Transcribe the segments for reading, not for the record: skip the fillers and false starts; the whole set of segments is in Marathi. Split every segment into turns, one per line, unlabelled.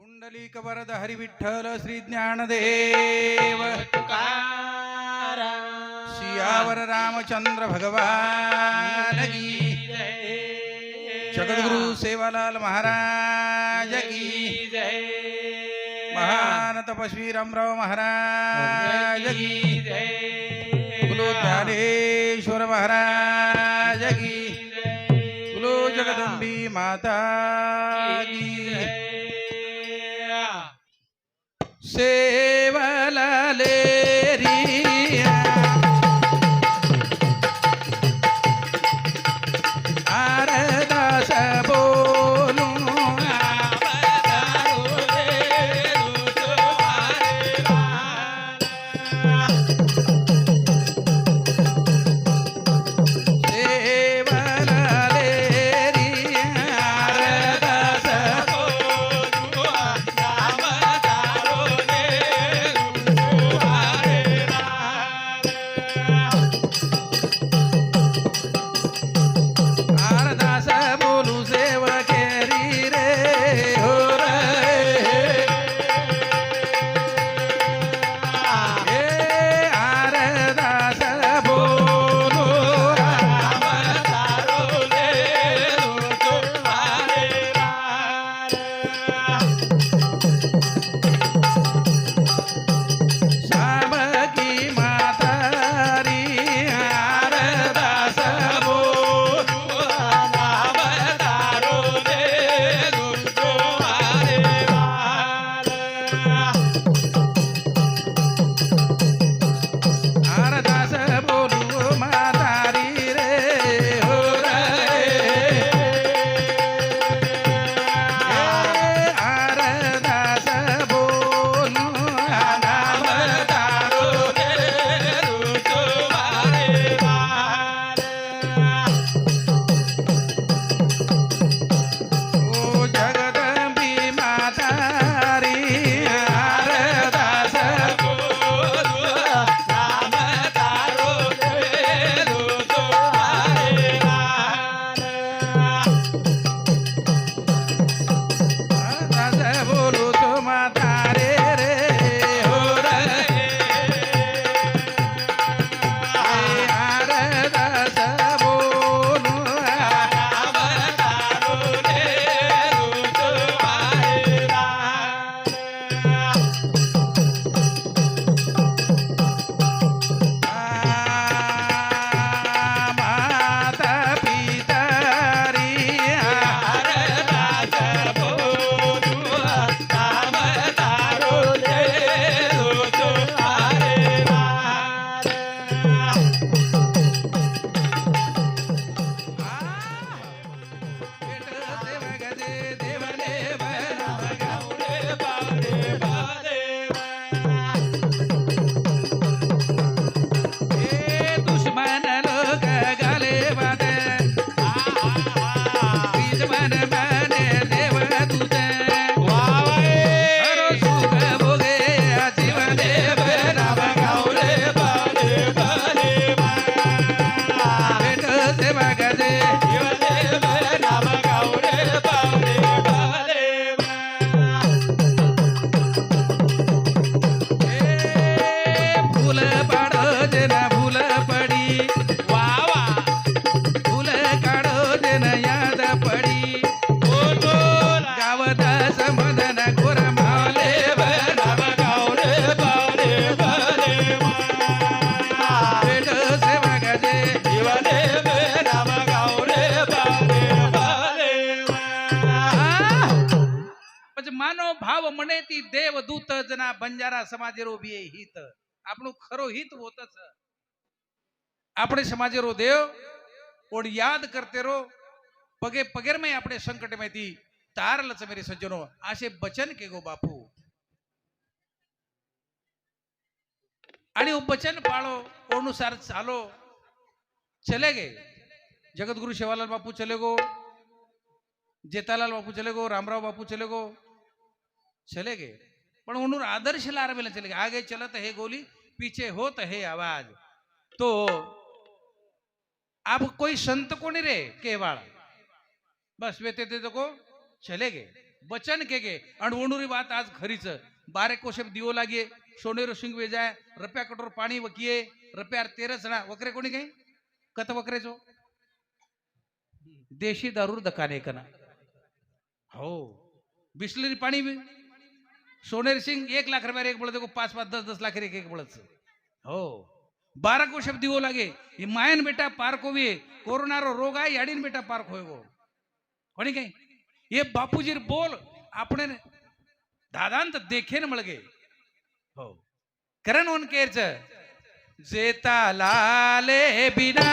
पुंडलिक वरद हरि विठ्ठल श्री ज्ञानदेव सियावर रामचंद्र भगवान की जगद्गुरु सेवालाल महाराज की महान तपस्वी रामराव महाराज की बोलो ज्ञानेश्वर महाराज की बोलो जगदम्बी माता की सेवलाले रिया आरदास बोलू देवदूत जना बंजारा समाजेरो भी हित आपणु खरो हित होतच आपणे समाजेरो देव और याद करते रो पगे पगेर में आपणे संकट में थी तारलच मेरे सज्जनो आशे बचन के गो बापू आणि वो बचन पाळो अनुसार चालो चले गए जगतगुरु सेवालाल बापू चले गो जेतालाल बापू चले गो रामराव बापू चले गो चले गए पर उन्होंने आदर्श लारवेला चले गए आगे चलत है गोली पीछे होत है आवाज तो अब कोई संत को नहीं रे केवाड़ बस वे ते को चले गए बचन के गे अणवणुरी बात आज खरीच 12 कोशे दिवो लागे सोनेरो सिंग वेजाय रप्या कटोर पाणी वकिये रप्यार 13 जणा वकरे कोणी काही कत वकरेचो देशी दारूर दकाने कना हो बिस्लरी पाणी सोनेर सिंग 1 लाख रुपये एक बोलत 5-5 10-10 लाख एक एक बोलत हो 12 को शब्द दिवो लागे ये मायन बेटा पार्क होवे कोरोना रो रोग आहे याडीन बेटा पार्क होएगो कोणी काही ये बापूजी बोल आपने दादांत देखे न मळगे हो करण ओन केरच जेता लाले बिना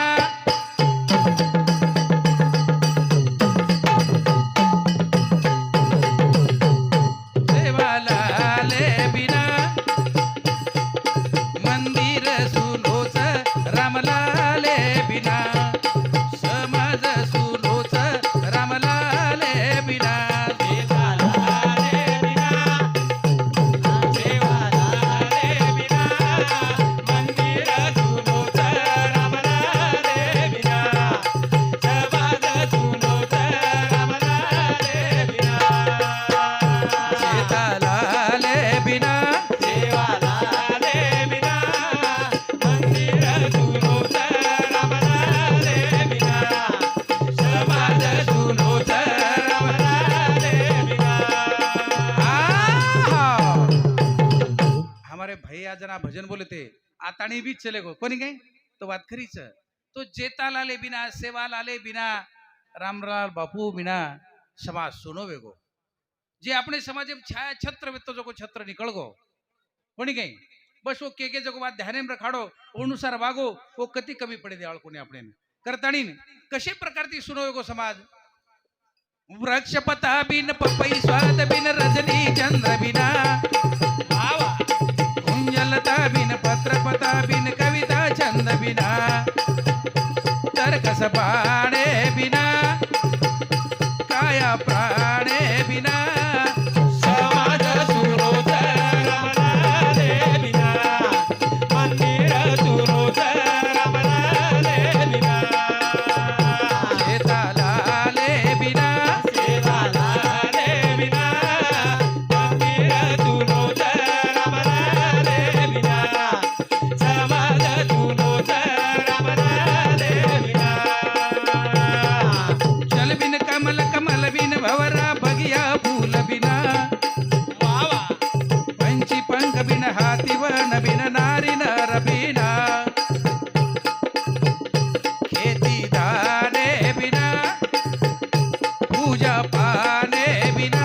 भजन बोले थे आतानी भी चले गो कोणी काही तो बात खरीच तो जेता लाले बिना सेवा लाले बिना रामलाल बापू बिना समाज सुनो वेगो जे अपने समाज में छाया छत्र वित्तो जो को छत्र निकल गो कोणी काही बस वो के जो बात ध्यान में रखाडो अनुसार वागो वो कती कमी पडे दे कोणी आपणे करताणी कशे प्रकारती सुनो वेगो समाज वृक्षपता बिन पपई स्वाद बिन रजनी चंद्र बिना लता बिन पत्रपता बिन कविता छंद बिना तर्कस पाणे बिना काया प्राणे बिना समाज सुरोध रमणाले बिना मंदिर सुरोध रमणाले बिना सेता लाले बिना सेवा लाले बिना मंदिर सुरोध भवरा बगिया फूल बिना वावा पंची पंख बिन हाथी वन बिन नारी नर बिना खेती दाने बिना पूजा पाने बिना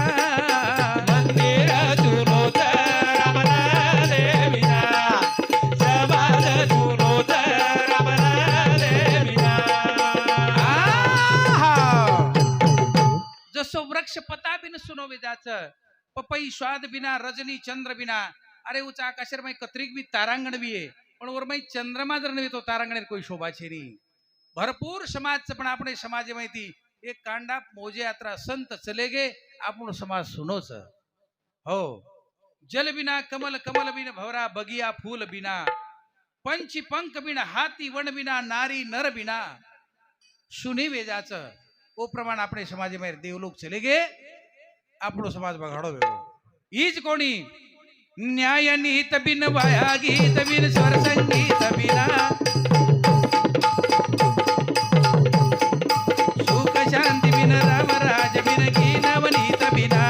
मंदिर सुरोध रमणाले बिना समाज सुरोध रमणाले बिना जसो वृक्ष पता बिन सुनो विदाच पपई स्वाद बिना रजनी चंद्र बिना अरे उचा आकाशर में कत्रिक भी तारांगण भी है पण वर में चंद्रमा जर नहीं तो तारांगण कोई शोभा छे नहीं भरपूर समाज पण अपने समाज माहिती एक कांडा मोजे यात्रा संत चले गे आपण समाज सुनोच हो जल बिना कमल कमल बिन भवरा बगिया फूल बिना पंची पंख बिना हाथी वन बिना नारी नर बिना सुनी वेजाच वो प्रमाण अपने समाज में देवलोक चले गए आपणो समाज बगाड़ो वेगो ईज कोणी न्याय नीत बिन वाया गीत बिन स्वर संगीत बिना सुख शांति बिन राम राज बिन गीत वनीत बिना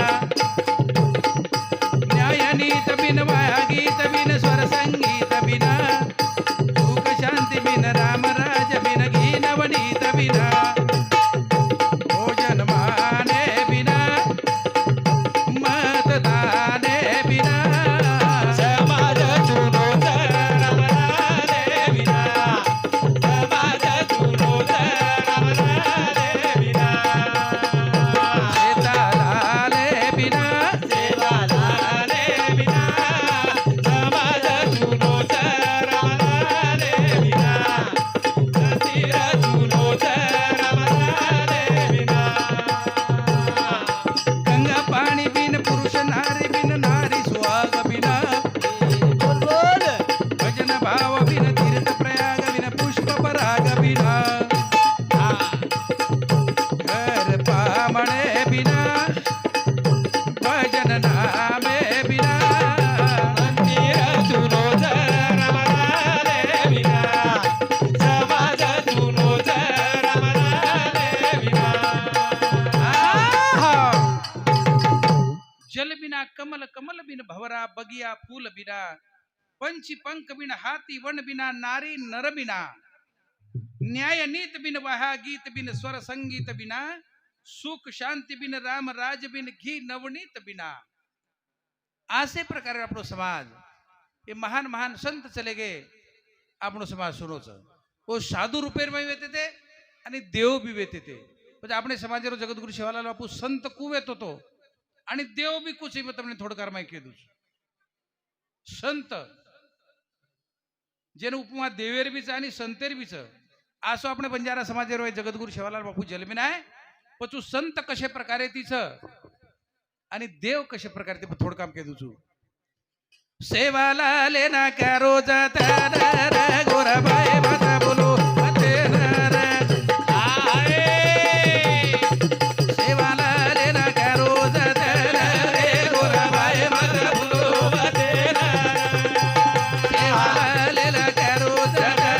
न्याय नीत बिन वाया गीत बिन स्वर संगीत बिना सुख शांति बिन राम राज बिन गीत वनीत बिना बिना जल बिना कमल, कमल बिन भवरा, बगिया फूल बिना, पंची पंख बिन हाथी, वन बिना नारी नर बिना, न्याय नीत बिन वहा, गीत बिन स्वर संगीत बिना, सुख शांती बिन राम राज बिन घी नवनीत बिना. असे प्रकारे આપણો સમાજ એ મહાન મહાન સંત ચલે ગए આપણો સમાજ સુનો છે. वो साधू રૂપેરમાં વેતે તે અને દેવ બી વેતે તે. પછી આપણે સમાજનો જગતગુરુ સેવાલાલ બાપુ સંત કુવેતો તો અને દેવ બી કુછ મેં તમને થોડકારમાં કીધું છે. સંત જેનું ઉપમા દેવેર બી છે અને સંતેર બી છે. આસો આપણે બંજારા સમાજેરો જગતગુરુ સેવાલાલ બાપू જન્મીનાय પછી સંત કશે પ્રકારે તી છે आणि देव कशा प्रकारे ते थोडं काम करू છું. सेवालाल ना करो जतन रे गोराबाई माता बोलो अतेन रे आए. सेवालाल ना करो जतन रे गोराबाई माता बोलो अतेन रे. सेवालाल ना करो जतन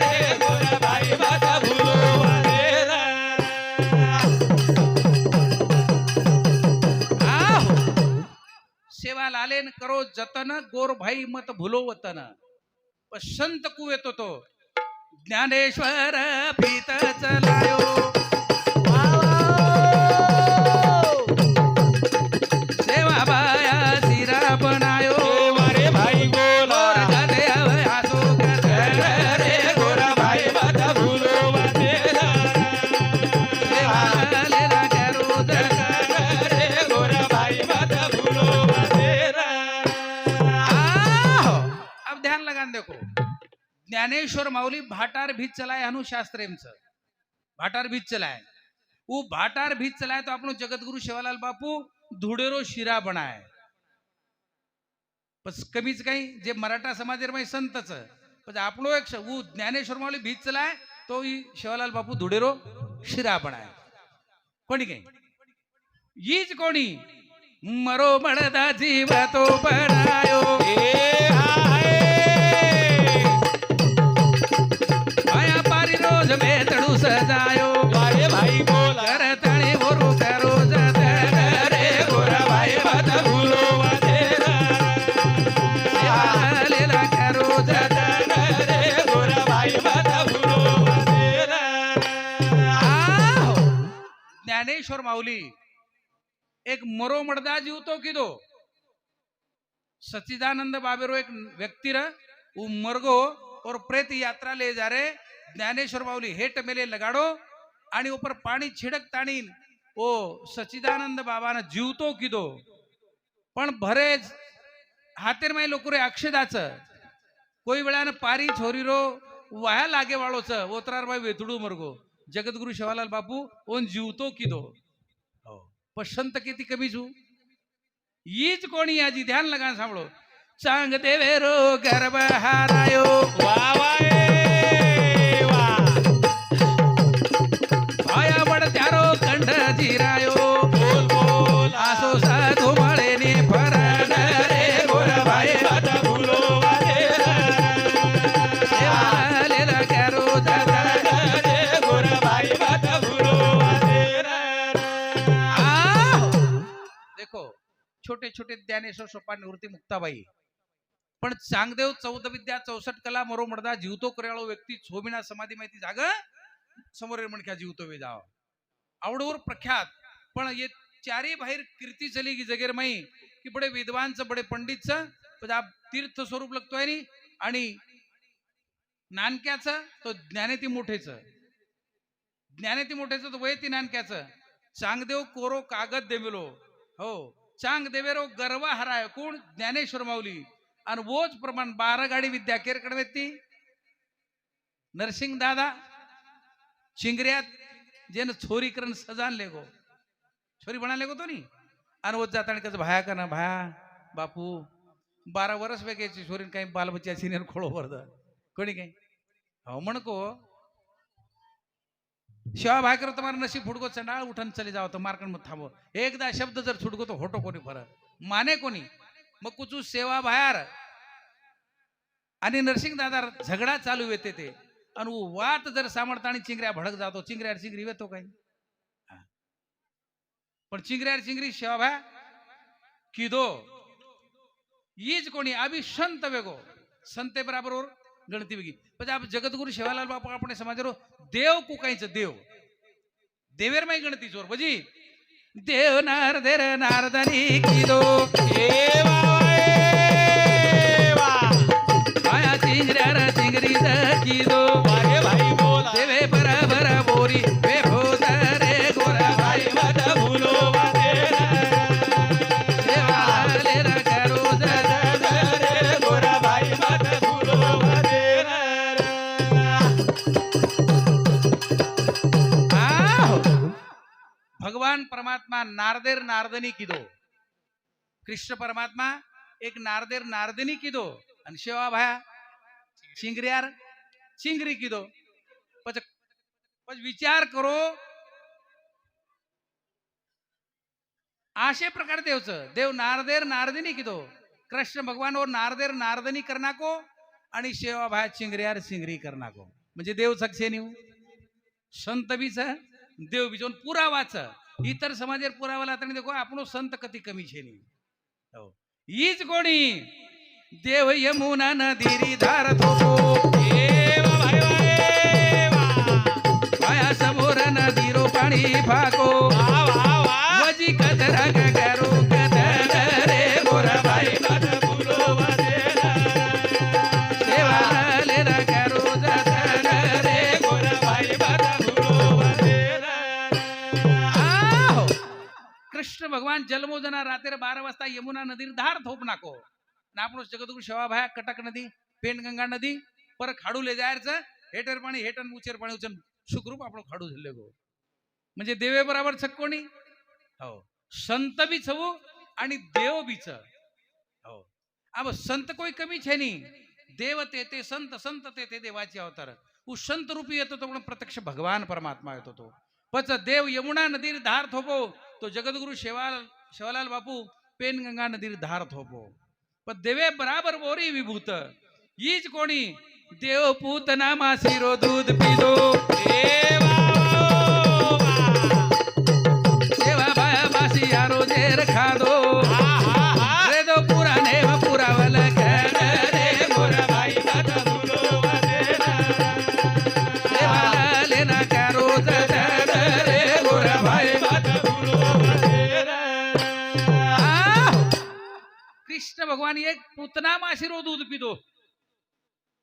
रे गोराबाई माता बोलो अतेन रे. सेवा लालेन करो जतन गोर भाई मत भूलो वतन. संत कुवेतो तो ज्ञानेश्वर भीत चलायो. सेवा बाया सिरा बनायो. मारे भाई बोला जाते आसो रे गोरा भाई मत भूलो वतन. सेवा लेना करो जतन रे गोरा भाई मत भूलो. देखो ज्ञानेश्वर माऊली भाटार भीत चलाए अनुशास्त्र भाटार भीत चलाए. वो भाटार भीत चलाए तो अपनो जगतगुरु सेवालाल बापू धुडेरो शिरा बनाए. बस कमीच काही जे मराठा समाजेर में संतच पण आपलो एक वो ज्ञानेश्वर माऊली भीत चलाए तो सेवालाल बापू धुडेरो शिरा बनाए. कोणी काही हीच कोणी मरो मणदा जीव तो बनायो. रोज बेतड़ू सजायो. मारे भाई बोला करतणी बोरू करो जतन रे गोरा भाई मत भूलो वतन. सेवालेला करो जतन रे गोरा भाई मत भूलो वतन. ज्ञानेश्वर माऊली एक मरो मडदा जीवतो कीधो. सच्चिदानंद बाबेरो एक व्यक्ति रे वो मरगो और प्रेत यात्रा ले जा रे. ज्ञानेश्वर माऊली हेट मेले लगाड़ो आणि ऊपर पाणी छिड़क ताणी ओ सच्चिदानंद बाबा ने जीवतो कीधो. पण भरे हातेर में लोक रे अक्षदाच कोई वेळाने पारी छोरी रो वाया लागे वाळो छ ओतरार भाई वेतडू मरगो. जगतगुरु सेवालाल बापू ओन जीवतो कीधो. पसंत किती कमी छू हीच कोणी आजी ध्यान लगान सांभळो. चांग देवेरो गर्भ हारायो. वा वा त्यारो कंठ जिरायो. बोल बोल आसो साधू मळे ने फरन रे गोरा भाई मत भूलो वतन. सेवालेला करो जतन रे गोरा भाई मत भूलो वतन. देखो छोटे छोटे ज्ञानेश्वर सोपान निवृत्ती मुक्ताबाई पण चांगदेव 14 विद्या 64 कला मरो मडदा जीवतो करेवाळो व्यक्ती छोबिना समाधी माहिती जाग समोर म्हणक्या जीवतो वे जाव आवडवर प्रख्यात. पण ये चारी बाहेर कीर्ती चली की जगेर माई की बडे विद्वानच बडे पंडितच आप तीर्थ स्वरूप लगतोय नी. आणि नानक्याचं तो ज्ञानेती मोठेच. ज्ञानेती मोठेच तो वयती नानक्याचं. चांगदेव कोरो कागद देमिलो. हो चांग देवेरो गर्व हराय कोण ज्ञानेश्वर माऊली. आणि वोच प्रमाण 12 गाडी विद्या केरकड व्यक्ती नरसिंग दादा चिंगऱ्यात जेन छोरी करन सजान लेगो छोरी बना लेगो तो नी. आणि वोच जाताना कसं भाया का ना भाया बापू 12 वर्ष वेगेची छोरीन काही बाल बच्चा सिनियर खोळो वर्द कोणी काही हो म्हणको शिवा भाई करो तुम्हारा नसीब फुटको चंडाळ उठन चले जाओ तो मार्कन मत थांबो. एकदा शब्द जर छुटको तो होटो कोणी फर माने कोणी. मग कुचू सेवा बाहेर आणि नरसिंग दादा झगडा चालू येते ते. आणि वात जर सामर्थाने चिंगऱ्या भडक जातो. चिंगऱ्यावर चिंगरी येतो काही पण चिंगऱ्यावर चिंगरी सेवा भाया કીધો ઈ જ કોની આવી સંત વેગો સંતે બરાબર ગણતી વેગી પછી આપ જગતગુરુ સેવાલાલ બાપુ આપણે સમાજરો દેવ કુકાઈ છે દેવ દેવેર માં ગણતી ચોર પછી દેવ નારદેર નારદની કીધો આયા ચિંગરા ચિંગરી દ કીધો
ભાઈ બોલા
દેવે બરાબર બોરી વે ભોતરે ગોરા ભાઈ
મત ભૂલો
ભગવાન પરમાત્મા નારદેર નારદની કીધો કૃષ્ણ પરમાત્મા એક નારદેર નારદની કીધો અને સેવા ભાયા ચિંગરિયાર ચિંગરી કીધો પછી વિચાર કરો आशे प्रकार देवच देव नारदेर नारदनी किदो कृष्ण भगवान और नारदेर नारदनी कर नाको आणि सेवा भाया चिंगऱ्यार चिंगरी कर नाको म्हणजे देव सकसे न्यू संत बीच देव बीच पुरावाच इतर समाजेर पुरावाला आता देखो आपणो संत कती कमी छे नी हो हीच कोणी देव यमुना नदीरी धार थोपो भाया समोर नदीरो पाणी फाको वजी कदरा गगरो कदर रे गोरा भाई मत भूलो वदेरा सेवा लेरा करो जतन रे गोरा भाई मत भूलो वदेरा आओ कृष्ण भगवान जलमोजना रात्री 12 वाजता यमुना नदीर धार थोप नाको ना आपण जगतगुरु सेवा भाया कटक नदी पेनगंगा नदी पर खाडू ले जायचं हेटर पाणी हेटन उचेर पाणी उचन सुखरूप आपण खाडू झल्ले गो म्हणजे देवे बराबर छक्कोणी हो संत भी छवो आणि देव भी छ हो अब संत कोई कमी छे नी देव ते संत संत ते देवाचे अवतार उ संत रूपी येतो तो पण प्रत्यक्ष भगवान परमात्मा येतो तो पच देव यमुना नदीर धार थोपो तो जगतगुरु शेवालाल बापू पेनगंगा नदीर धार थोपो पण देवे बराबर बोरी विभूत हीच कोणी देव पूतना मासीरो दूध पीदो यारो जेर खादो रे दो पूरा ने पूरा वाला रे गोरा भाई मत भूलो वदेरा सेवाला लेना करो जतन रे गोरा भाई मत भूलो वदेरा कृष्ण भगवान एक पूतना माशीरो दूध पीदो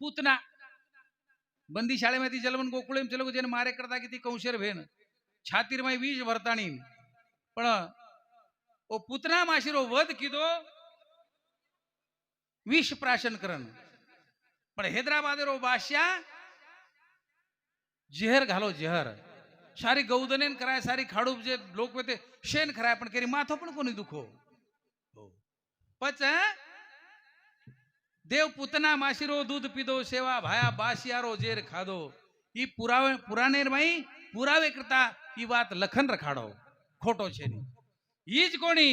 पूतना बंदी शाळेमध्ये जलमन गोकुळेम चलो जेने मारे करता की ती कौशर भेन छातीर में विष भरतानी पण ओ पुतना माशिरो वध कीधो विष प्राशन करन पण हैदराबादेरो बादशाह जहर घालो जहर सारी गौदनेन कराय सारी खाडूप जे लोक होते शेन खराय पण केरी माथो पण कोणी दुखो पच देव पुतना माशिरो दूध पीधो सेवा भाया बासियारो जेर खाधो ई पुराणेर माई पुरावे करता ई बात लखन रखाडो खोटो छे नी हीच कोणी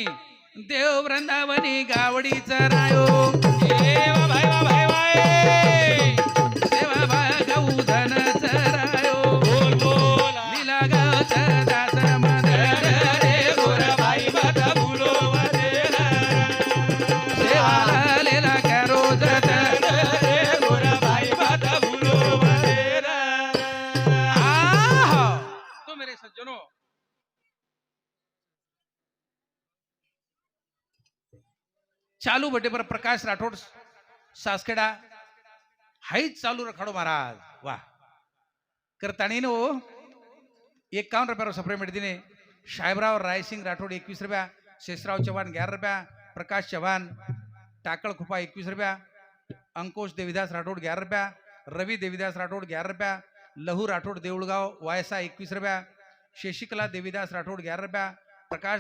देव वृंदावनी गावडी चरायो सेवा भाई सेवा भाई गौधन चरायो बोल बोल लीला गावच दास मदर रे गोरा भाई मत भूलो वदेरा सेवा लेला करो जतन रे गोरा भाई मत भूलो वदेरा तो मेरे सज्जनों चालू बटे पर प्रकाश राठोड सासखेडा हाईच चालू रखाडो महाराज वाह करताणी नो 51 रुपये सप्रे मेडिने साहेबराव रायसिंग राठोड 21 रुपया शेषराव चव्हाण 11 रुपया प्रकाश चव्हाण टाकळ खुपा 21 रुपया अंकुश देविदास राठोड 11 रुपया रवि देविदास राठोड 11 रुपया लहू राठोड देऊळगाव वायसा 21 रुपया शशिकला देविदास राठोड 11 रुपया प्रकाश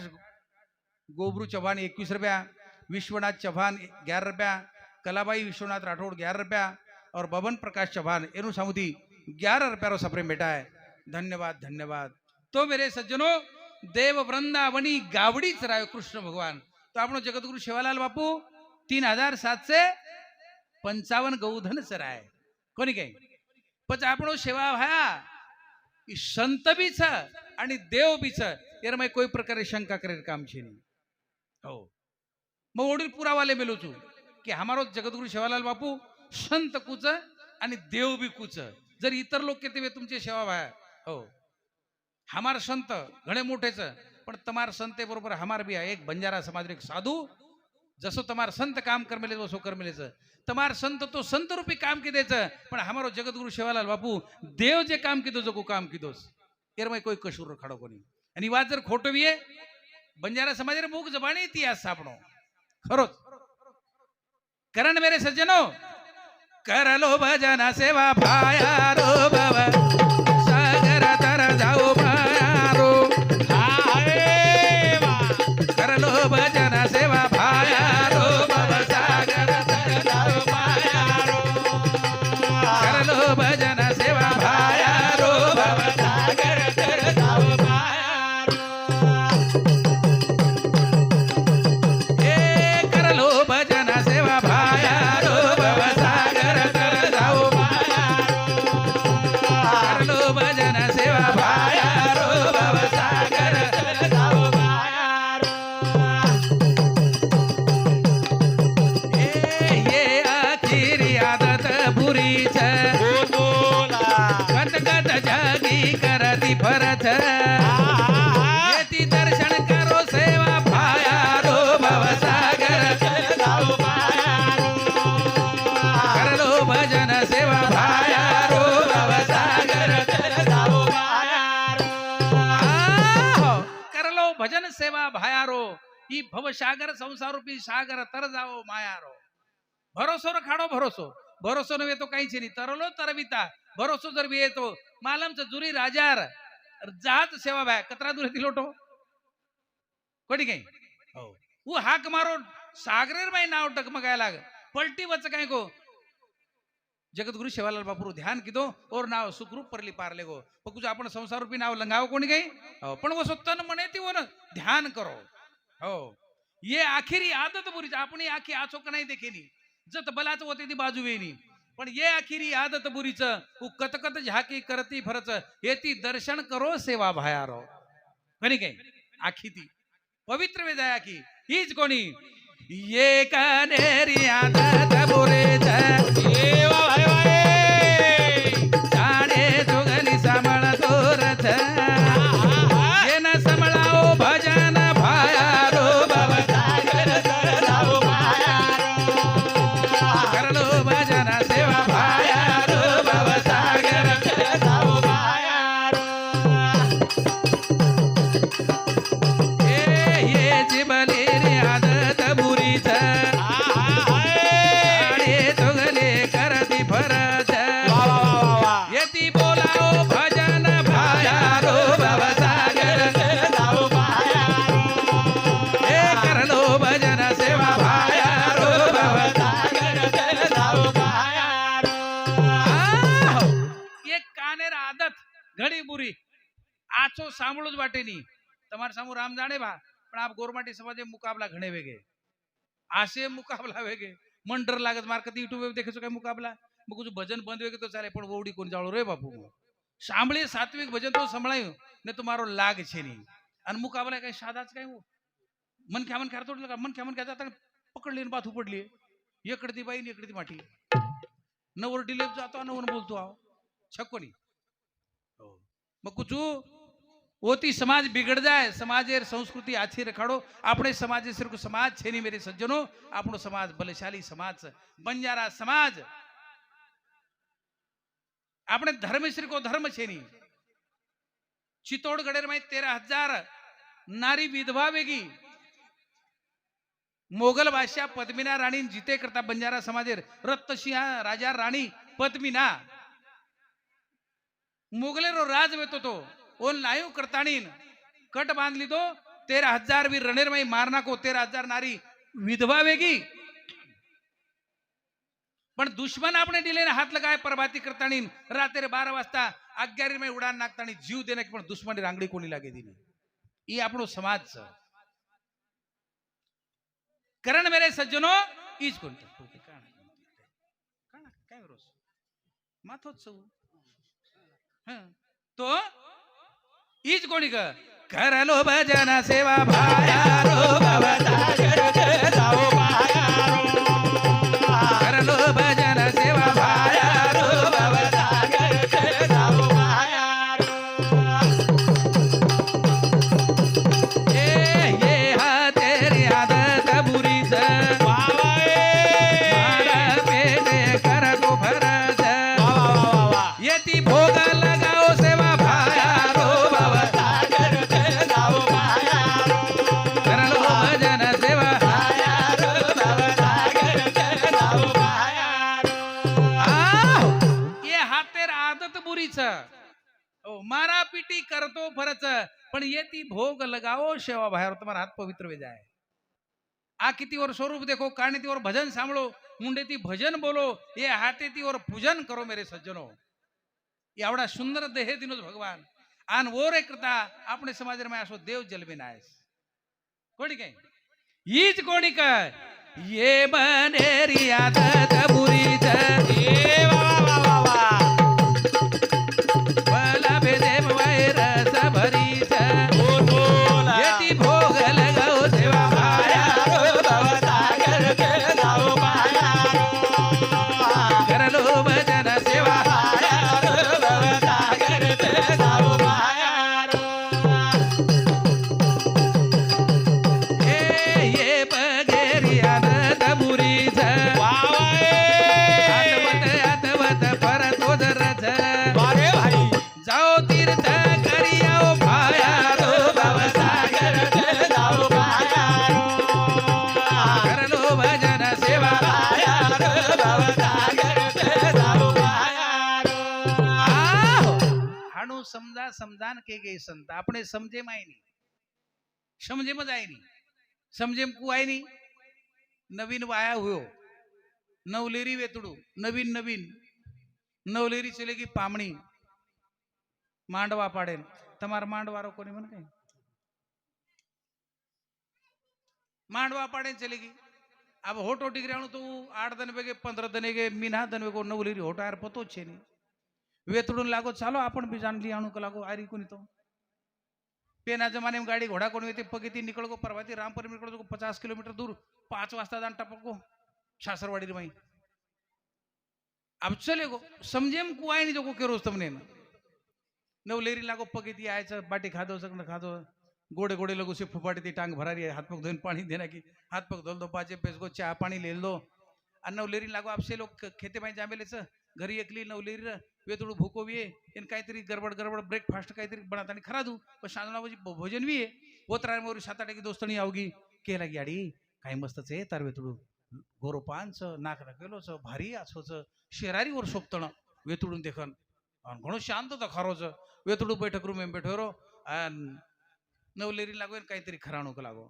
गोबरू चव्हाण 21 रुपया विश्वनाथ चौहान 11 रुपया कलाबाई विश्वनाथ राठौड़ 11 रुपया और बबन प्रकाश चौहान एनु सामुदी 11 रुपया सप्रेम बेटा है धन्यवाद धन्यवाद तो मेरे सज्जनों देव वृंदावनी गावड़ी चरायो कृष्ण भगवान तो आपण जगतगुरु सेवालाल बापू 3755 गौधन चराय कोणी काही पण आपण सेवा भाया संत भी छ आणि देव भी छ यार मैं कोई प्रकारे शंका करे काम छे नहीं हो मग ओढील पुरावाले मेलो छू की हमारो जगद्गुरु सेवालाल बापू संत कुच आणि देव बी कुच. जर इतर लोक कहते तुमचे सेवा भाया हो हमार संत घणे मोठेच पण तमार संते बरोबर हमार भी आहे. एक बंजारा समाज एक साधू जसो तमार संत काम कर मिले वसो कर मिलेच. तमार संत तो संत रूपी काम किदेच पण हमारो जगद्गुरु सेवालाल बापू देव जे काम किदो जो काम किदोस एरमय कोई कशूर खड़ो कोनी. आणि वाद जर खोटो भी है बंजारा समाज रे मूक जबानी इतिहास सापडो खरोच. करण मेरे सज्जनो कर लो भजन सेवा भाया रो बाबा सागर तर जाओ भाया रो. कर लो भजन सेवा भाया रो बाबा सागर तर जाओ भाया रो. कर लो भजन सेवा भाया रो बाबा सागर तर जाओ भाया रो. ए कर लो भजन सेवा भाया रो बाबा सागर तर जाओ भाया रो. कर लो भजन सेवा भाया रो बाबा सागर तर जाओ भाया रो. ये आखिरी आदत बुरीच कट कट जागी करती फरच. येती दर्शन करो सेवा भाया रो बाबा सागर तर जाओ भाया रो. कर लो भजन सेवा भाया रो बाबा सागर तर जाओ भाया रो. कर लो भजन सेवा भाया रो. ही भवसागर संसार रूपी सागर तर जाओ माया रो. भरोसो खाडो भरोसो भरोसो नव्हे तो काहीच नाही. तरलो तरविता भरोसो जर बी येतो मालमचं जुरी राजार जहाज सेवा भाया कतरा दूर येतील लोटो कोणी काही हो वो हाक मारो सागरेर माई नाव टकमगाय लाग पलटी वच काय गो. जगद्गुरु सेवालाल बापू ध्यान किदो और नाव सुखरूप परली पारले गो. कुछ आपण संसार रूपी नाव लंगाव कोणी काही हो पण वो स्वतः म्हणे ती वर ध्यान करो हो. ये आखिरी आदत बुरी आपण आखी आचो का नाही देखेनी जत बलाच होते ती बाजू वेनी पण ये आखिरी आदत बुरीच कत कत झाकी करती फरच. येती दर्शन करो सेवा भाया रो कोणी काही आखी ती पवित्र वे जाय आखी हीच कोणी. ये कानेरी आदत बुरीच जाणे जोगली सांभाळ तोरच. ये न सांभाळाओ भजन भाया रो बाबा सागर तर जाओ भाया रो. कर लो भजन सेवा भाया रो बाबा सागर तर जाओ भाया रो. ये जिबली रे आदत बुरीच जाणे जोगली करती फरच. येती बोलाओ भजन भाया रो बाबा सागर तर जाओ भाया रो. ए कर लो भजन सेवा भाया रो बाबा सागर तर जाओ भाया रो. एक कानेर आदत घडी बुरी आचो सांभळूच वाटेनी તમાર સામુ રામ જાણે ભા પણ આપ ગોરમાટી સમાજે મુકાબલા ઘણે વેગે આશે મુકાબલા વેગે મન ડર લાગે માર કદી યુટ્યુબ દેખે છો કઈ મુકાબલા મુ કુછ ભજન બંધ વેગે તો ચાલે પણ વોડી કોણ જાળો રે બાપુ સાંભળે સાત્વિક ભજન તો સંભળાયું ને તો મારો લાગ છે ની અને મુકાબલા કઈ સાદા જ કઈ मन क्या मन करतो मन क्या मन काय जाता पकडली आणि बाथू पडली इकडती बाई इकडती माठी नवर डिलेप जातो नवर बोलतो आहो छक्कोनी मग कुछ ओती समाज बिगड़ जाए समाजेर संस्कृति आछी रखाड़ो. अपने समाज सिर्फ समाज छे नहीं मेरे सज्जनों आपनो समाज बलशाली समाज बंजारा समाज अपने धर्म श्री को धर्म छे नहीं. चित्तौड़गढ़ में 13,000 नारी विधवा वेगी. मोगल बादशाह पद्मिना राणी जीते करता बंजारा समाजेर रत्तसिंह राजा राणी पद्मिना मोगलेरो राज वेतो तो ओन लायू करताणीन कट बांध लीधो 13,000 वीर रणेर में मारना को 13,000 नारी विधवा वेगी. पण दुश्मन आपने दिले हाथ लगाए प्रभाती करताणीन रात्री 12 वाजता 11 में उड़ान नाखताणी जीव देने पण दुश्मन रांगड़ी कोणी लागे दिली. ई आपणो समाज छ. करण मेरे सज्जनो ईज कोणते काय रोज माथोच तो ईज कोणी कर लो भजन सेवा भाया रो बाबा सागर तर जाओ मारा पीटी करतो फरच पण येती भोग लगाओ शेवा बाहेर तुम्हारा हाथ पवित्र वे जाए आ किती और स्वरूप देखो काने ती और भजन सांभळो मुंडे ती भजन बोलो ये हाथे ती और पूजन करो मेरे सज्जनो एवढा सुंदर देह दिनोच भगवान आन ओर करता આપણે સમાજમાં આસો દેવ જલબેનાયસ કોડી કઈ ઈજ કોડી કઈ ये बनेरी आदत बुरी
ए वा वा वा वा
भला भेदेव वैरस भरी
बोला
येती भोग लगाओ सेवा माया
भवसागर के जाओ पाया
करलो भजन सेवा
भवसागर के जाओ पाया
ये बनेरी आदत बुरी आतवत पर तो जरज
अरे भाई
जाओ तीर्थ करी आओ भाया रो
भवसागर के जाओ पाया
करलो भजन सेवा
भवसागर के जाओ पाया
આહો. હાણું સમજાન કે ગઈ સંત આપણે સમજે માં નહીં સમજે માં જાય નહીં સમજે કુવાય નહીં નવીન વાયા હુયો નવલેરી વેતડું નવીન નવલેરી ચલેગી પામણી માંડવા પાડે તમાર માંડવારો કોની મને કઈ માંડવા પાડે ચલેગી अब होटो डिग्री तो 8 दिन वेगे 15 दिन वेगे मीना दिन वेगो नवलेरी होटा यार पतो छे नहीं वेतडून लागो चालो आपण भी जान ली आणू का लागो आरी कोणी तो पेना जमाने में गाड़ी घोड़ा कोणी येते पगेती निकळ गो परवाती रामपुर निकळ गो 50 किलोमीटर दूर 5 वाजता जान टपको सासरवाडी रे भाई अब चले गो समझे में कुआई नहीं जो को केरोस तुमने नवलेरी लागो पगेती आयचं बाटी खादो सगळं खादो गोड़े गोड़े लोगों से फुफाटी थी टांग भरा रही है हाथ पग धोने पानी देना की हाथ पग धोल दो पाचे पेस को चाय पानी ले लो और नवलेरी लागो आपसे लोग खेते में जामेले से घरी एकली नवलेरी वे थोडं भूको भी है इन काहीतरी गडबड ब्रेकफास्ट काहीतरी बनाता आणि खरा दू पण सांजना भोजन भी है होत राय मोरी 7-8 की दोस्तणी आवगी केला गाडी काही मस्तच आहे तार वे थोडं गोरोपांच नाक केलोच भारी आछोच शेरारी वर सोपतण वेतुडून देखन घणो शांत होता खरोच वेतुडू बैठक रूम में बैठो रो नवलेरी लागो काहीतरी खराणो का लागो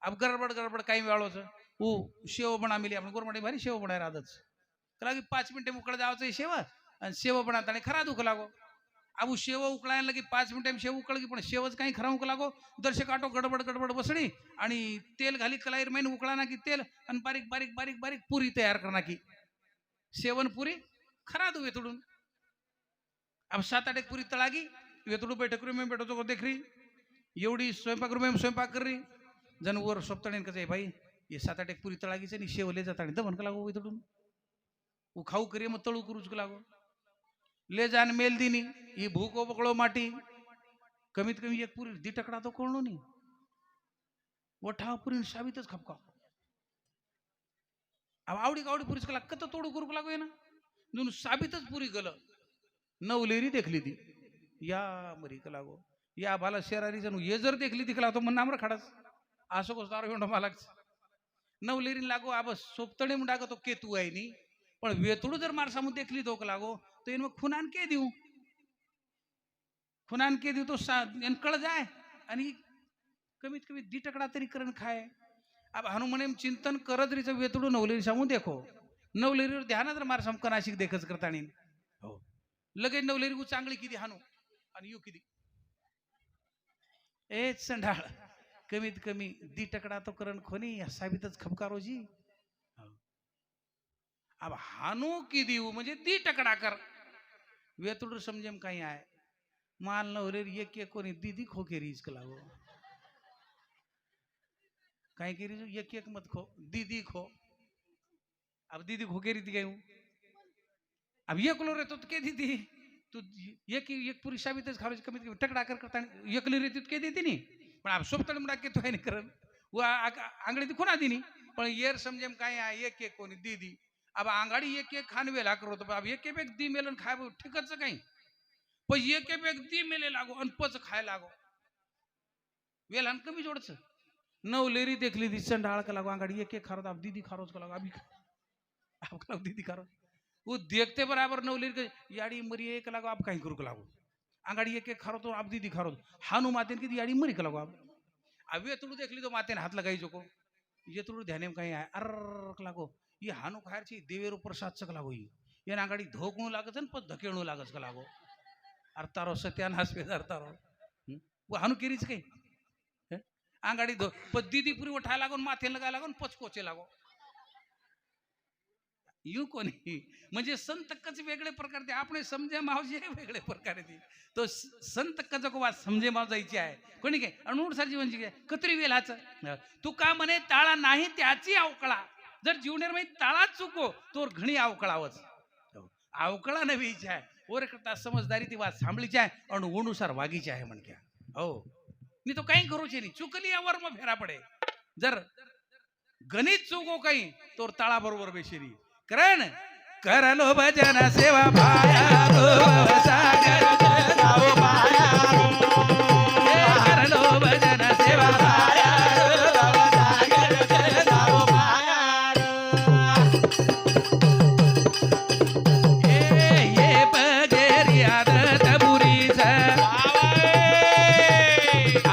अब गडबड काही वेळोच ऊ शेव बना मिली आपण गोरमाडी भारी शेव बनाय रादच कलागी 5 मिनिटे उकळ जावचं शेव आणि शेव बनाता आणि खरा दुख लागो अब शेव उकळायला लगी 5 मिनिटे शेव उकळगी पण शेवच काही खरा उक लागो दर्शक आटो गडबड बसणी आणि तेल घाली कलाईर मैन उकळा ना की तेल आणि बारीक पुरी तयार करना की सेवन पुरी खरा दू वेतुडून अब 7-8 पुरी तळागी वेतुडू बैठक रूम में बैठो तो देख रही एवढी स्वयंपाक रूम में स्वयंपाक कर रही जन वर सोपतणे कसं भाई ये 7-8 पुरी तळागीचे आणि शेव ले जाता दमन का लागो वेतुडून वो खाऊ करिए मग तळू करूच का लागो ले जान मेल दिनी ही भूको पकड़ो माटी कमीत कमी एक पुरी दी टकड़ा तो कोणो नहीं वठा पुरी साबितच खपका अब आवडी पुरीच कला कत तोडू करू लागो आहे ना दोन साबितच पुरी गल नवलेरी देखली ती या मरी का लागो या बाला शेरारी जणू ये जर देखली तिकला तो मन नामर खडाच असो को सारो होंडो मालाच नवलेरी लागो अब सोपतणे मुंडा तो केतू आहे नी पण वेतुडू जर मार सामू देखली तो का लागो तो इन खुनान के दिऊ तो कळ जाय आणि कमीत कमी दी टकड़ा तरी करण खाय अब हनुमने चिंतन करत रीच वेतुडू नवलेरी सामू देखो नवलेरीवर ध्यान जर मार सामू नाशिक देखच करतानी हो लगे नवलेरी को चांगली किती हानू आणि यू किती ए संढाळ कमीत कमी दी टकड़ा तो करण खोनी साबितच खपकारोजी अब हानू की दिऊ म्हणजे दी टकड़ा कर वेतुडू समजेम काही आहे माल नवलेरी एक कोणी दीदी खो के रीज कलागो काही के रीज एक मत खो दीदी खो अब दीदी खो के रीति गई अब ये कलो रे तो के दीदी तू एक पुरी साबितच खारोज कमीत कमी टकड़ा कर करता एकली रे के देती नहीं पण अब सोपतण मुडा के तो है नहीं करन वो आंगड़ी ती खुना दीनी पण येर समजेम काही आहे एक कोणी दीदी अब आंगाड़ी एक खानवे ला करो तो अब एक दी मेलन खाए ठीकच काही पण एक दी मेले लागो अनपच खाय लागो वेलान कमी जोडच नवलेरी देखली दी संडाळ का लागो आंगाड़ी एक खारो अब दीदी खारोज का लागो अब दीदी खारो वो देखते बराबर नवलेरी याड़ी मरी एक लागो अब कहीं करू का लागो आंगाड़ी एक एक खारो तो आप दीदी खारो हानु माते की दियाड़ी मरी कलागो आप अब ये तुड़ू देख ली तो माते हाथ लगाई जोको ये तुड़ू ध्यान में कहीं आए अर लागो ये हानु खायर छी देवेरो प्रसाद चक लागो ये आंगाड़ी धोकणू लागत न पण धकेणू लागत का लागो अर तारो सत्यानाश बेदार तारो वो हानु केरीच काही आंगाड़ी धो पण दीदी पुरी उठा लागो माथे लगा लागो पचकोचे लागो यू कोणी म्हणजे संत कच वेगळे प्रकारचे आपण समजे मावजी वेगळे प्रकारे ती तो संत कच को वात समजे माव जायची आहे कोणी काय अणूड सारजी म्हणजे काय कत्री वेलाच तू का म्हणे ताळा नाही त्याची अवकळा जर जीवनेर मध्ये ताळा चुको तो घणी अवकळावच अवकळा नवीची आहे ओर करता समजदारी ती वात सांभळीची आहे आणि ओनुसार वागीची आहे म्हणक्या हो मी तो काही करूचे नाही चुकली यावर मग फेरा पडे जर गणित चुको काही तो ताळा बरोबर बेशिरी करण करलो भजन सेवा भाया रो सागर
जाओ पाया
करलो भजन सेवा भाया
सागर जाओ पाया
ये पगेरी आदत बुरीच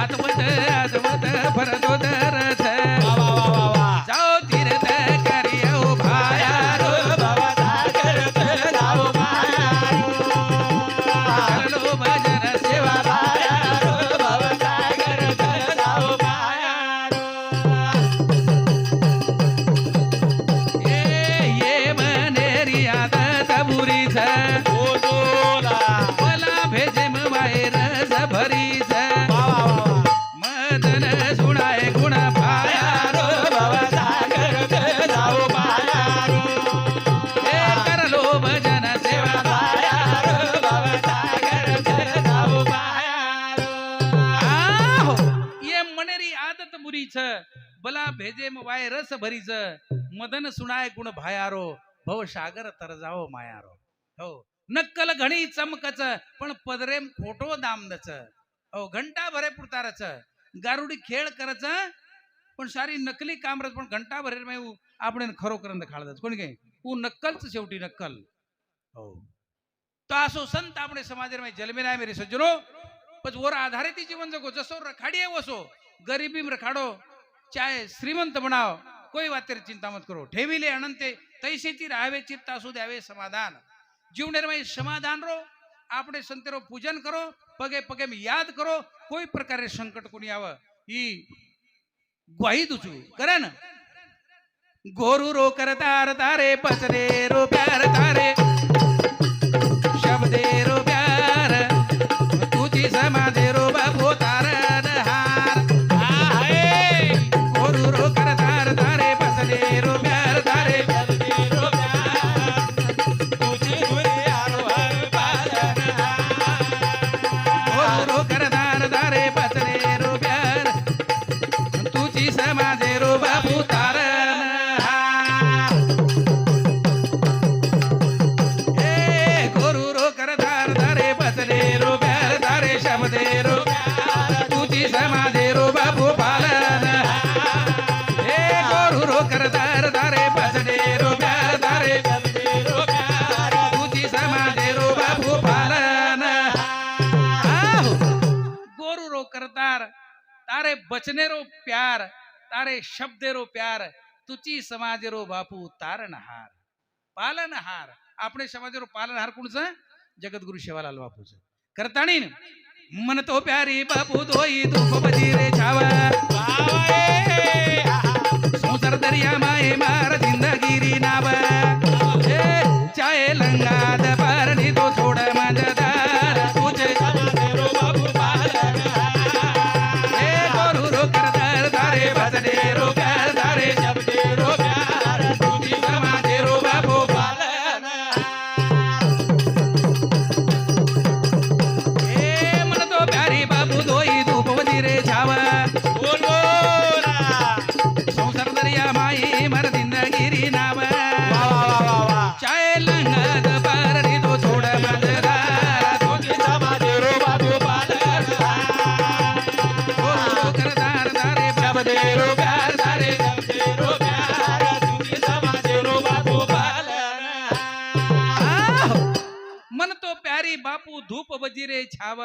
आत्मत आत्मत भरतो दरच जाओ तीर्थ करियो भाया करलो भजन सेवा ये मनेरी आदत बुरीच मला भेजे बाहेर भरीच मदन सुणाय गुण भाया करलो भजन सेवा आहो ये मनेरी आदत बुरीच बला भेजे वाय रस भरीच मदन सुणाय गुण भायारो भव सागर तर जाओ मायारो हो नक्कल घणी चमकच पण पदरेम खोटो दामदच हो घंटा भरे पुरतारच गारुडी खेळ करच पण सारी नकली कामरच पण घंटा भरे में आपण खरोखर खाळदच कोणी काय ऊ नक्कलच शेवटी नक्कल हो तो असो संत આપણે समाज में जलमेरा मेरे सज्जनो पण वर आधारित जीवन जगो जसो रखाड़िए वसो गरीबी में रखाड़ो चाहे श्रीमंत बनाओ कोई बात तेरी चिंता मत करो ठेविले अनंते तैसे ती राहावे चित्ता सु द्यावे समाधान जीवनेर में समाधान रो आपणे संतेरो पूजन करो पगे पगे में याद करो कोई प्रकारे संकट कोणी आव ही ग्वाही तुझू करे ना गोरू रो करतार तारे पचरे रो प्यार तारे शब्दे रो प्यार तुझी समाधे रो बाबू तारण हार गोरू रो करतार तारे पचरे रो प्यार तारे गोरू रो करतार तारे पचरे रो प्यार तुझी समाधे रो बाबू तारण गोरू रो करतार तारे पचरे रो प्यार तारे शब्दे रो तुझी समाधे रो बाबू पालन हे गोरू रो करतार तारे पचरे रो प्यार तारे तुझी समाधे रो बाबू पालन गोरू रो करतार तारे बचने रो प्यार तारे शब्दे रो प्यार तुझी समाधे रो बापू तारणहार पालनहार आपणे समाधे रो पालनहार कोणचं जगद्गुरु शिवालाल बापूचं करताणी मन तो प्यारी बापू दोई दुख बजीरे छावा संसार दरिया माए मार जिंदगिरी नाव चाहे लंगाद पारणी तो छोड़ मजदार तुझे हे गोरू रो करतार तारे भजने रो प्यार तारे तुझी समाधे रो बापू हे मन तो प्यारी बापू दोई धूप वजीरे छावा संसार दरिया माई मर जिंदगी धूप बजीरे छाव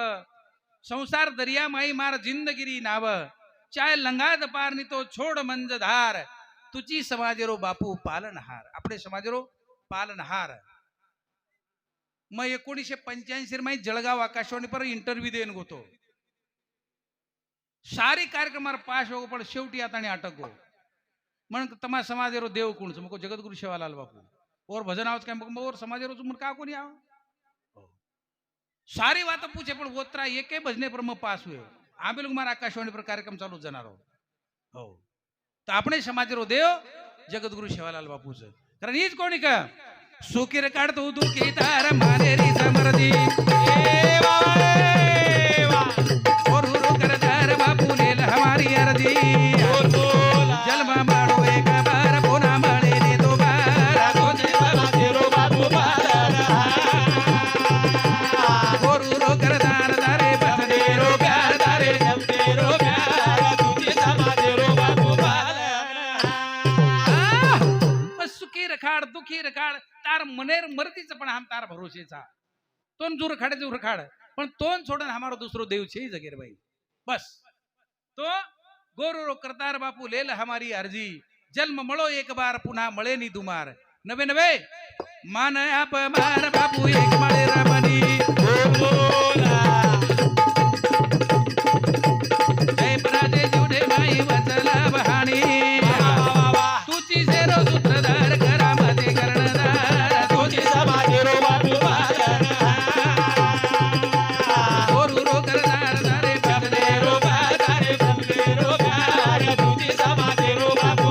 संसार दरिया माई मार जिंदगिरी नाव चाय लंगाद पारनी तो छोड मंज धार तुची समाजेरो बापू पालनहार आपले समाजेरो पालनहार मग 1985 माही जळगाव आकाशवाणी पर इंटरव्ह्यू देन गोतो सारी कार्यक्रम पास हो पण शेवटी आता अटक गो मन तमा समाजेरो देव कोण मग जगद्गुरु सेवालाल बापू और भजन आवत काय मग और समाजेरो तुम का कोणी आव सारी बात पूछे पण वोत्रा एक भजने पर मग पास हुए आम्ही लोग मारा आकाशवाणी पर कार्यक्रम चालू जाणार हो तर આપણે समाजेरो देव जगद्गुरु सेवालाल बापूच कारण हीच कोणी का सुखीर काढतो दुखी तार माने री समरदी करतार बापू लेल हमारी अर्जी जन्म मारो एक बार पुन्हा मळे ने दो बार
तुझी समाजेरो बापू
गोरू करतार दारे बसदेरो प्यार दारे
तेरो प्यार तुझी समाजेरो बापू
सुखी रखाड दुखी रखाड तार मनेर मर्दीच पण हम तार भरोसेचा तोन जूर खाडे जूर खाड पण तोन सोडन हमारो दुसरो देव छे जगेर भाई बस तो गोरू करतार बापू लेल हमारी अर्जी जन्म मळो एक बार पुन्हा मळे नी दुमार नवे नवे मान आप मार बापू एक माळे रमणी जय पराजय जुडे माई वचला बहाणी तुची जेरो सूत्रधार करामते कर्णधार
तुझी समाजेरो बापू
गोरू करतार दारे बसदेरो
तेरो प्यार तुझी समाजेरो बापू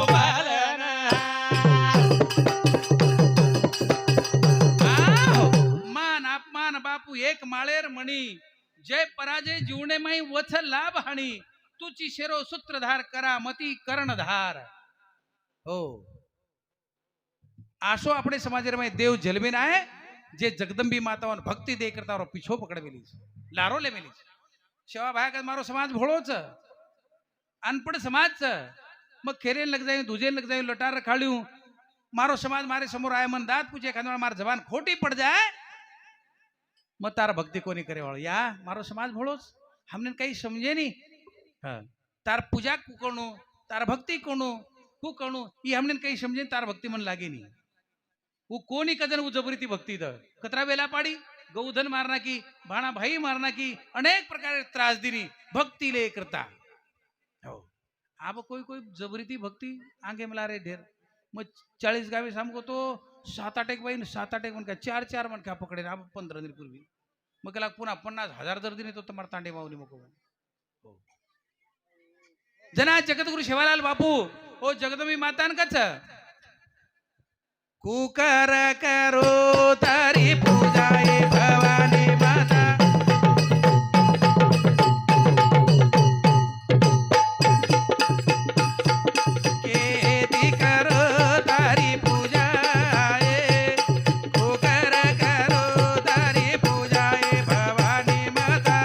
मान अपमान बापू एक माळेर मणी जय पराजय जीवने माई वच लाभ हाणी तुची शेरो सूत्रधार करामती कर्णधार हो आशो આપણે સમાજમાં દેવ જલમીન આય જે જગદંબી માતાઓને ભક્તિ દે કરતા પીછો પકડવેલી છે લારો લેવેલી છે સેવા ભાઈ કે મારો સમાજ ભોળો છે અનપડ સમાજ છે મગ ખેરેન લગ જાય દુજે લગ જાય લટાર રખાડ્યું મારો સમાજ મારે સમોર આય મન દાંત પૂછે ખાંદવા માર જવાન ખોટી પડ જાય મત તાર ભક્તિ કોની કરે વાળો યા મારો સમાજ ભોળો છે हमने કઈ સમજે નહીં હા તાર પૂજા કોનું તાર ભક્તિ કોનું હું કણું એ हमने કઈ સમજે તાર ભક્તિ મન લાગે નહીં वो कोणी कदन वो जबरीती भक्ती द कतरा वेला पाडी गौधन मारना की भाणा भाई मारना की अनेक प्रकारे त्रास दिनी भक्ती ले करता हो अब कोई कोई जबरीती भक्ती आगे मला रे ढेर मग 40 गावे सामको तो 7-8 एक बाई 7-8 एक मन का 4-4 मन का पकडे अब 15 दिन पूर्वी मग केला पुन्हा 50,000 जर दिने तो तुम्हाला तांडे मावली मको हो जना जगद्गुरु सेवालाल बापू ओ जगदंबी मातान कच कुकर करो तारी पूजा ए भवानी माता केती करो तारी पूजा ए कुकर करो तारी पूजा ए भवानी माता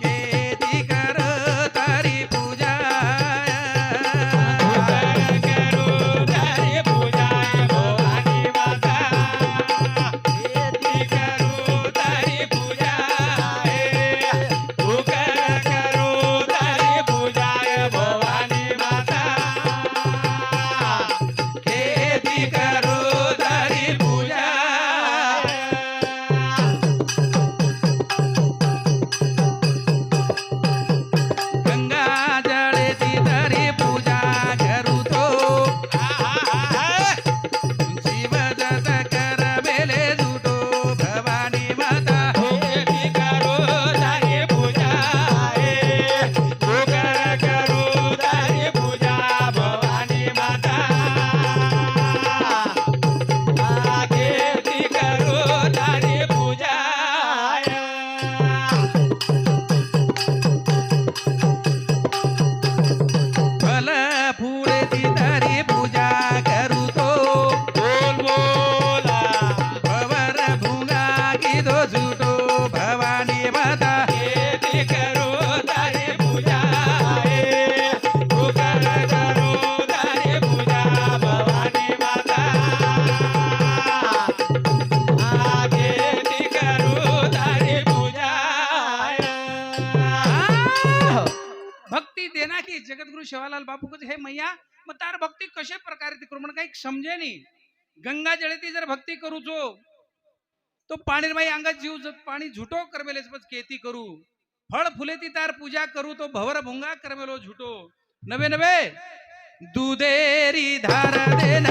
केती करो तारी पूजा
करो तारी पूजा भवानी माता
शिवलाल बापू कहे हे मैया मग तार भक्ति कशे प्रकारे ती करू म्हणून काही समजे नाही. गंगा जळती जर भक्ती करू तो पाणी बाई अंगात जीव पाणी झुटो करमेलेच बस केती करू फळ फुले ती तार पूजा करू तो भवर भुंगा करमेलो झुटो नवे नवे दुधेरी धार देन